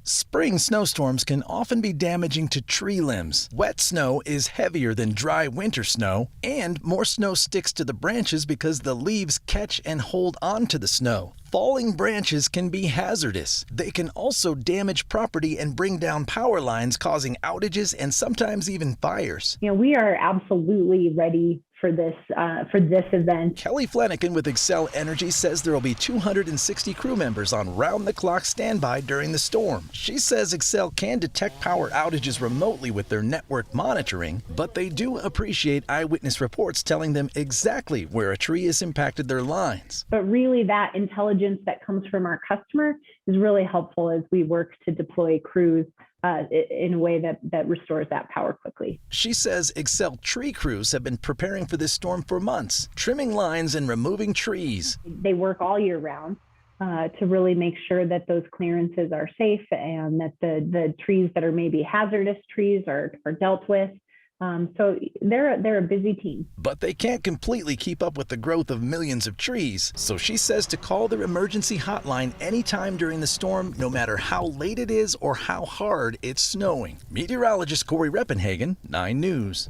Spring snowstorms can often be damaging to tree limbs. Wet snow is heavier than dry winter snow, and more snow sticks to the branches because the leaves catch and hold on to the snow. Falling branches can be hazardous. They can also damage property and bring down power lines, causing outages and sometimes even fires. We are absolutely ready for this event. Kelly Flanagan with Xcel Energy says there will be 260 crew members on round-the-clock standby during the storm. She says Xcel can detect power outages remotely with their network monitoring, but they do appreciate eyewitness reports telling them exactly where a tree has impacted their lines. But really, that intelligence that comes from our customer is really helpful as we work to deploy crews in a way that restores that power quickly. She says Xcel tree crews have been preparing for this storm for months, trimming lines and removing trees. They work all year round to really make sure that those clearances are safe and that the trees that are maybe hazardous trees are dealt with. So they're a busy team. But they can't completely keep up with the growth of millions of trees. So she says to call their emergency hotline anytime during the storm, no matter how late it is or how hard it's snowing. Meteorologist Cory Reppenhagen, 9 News.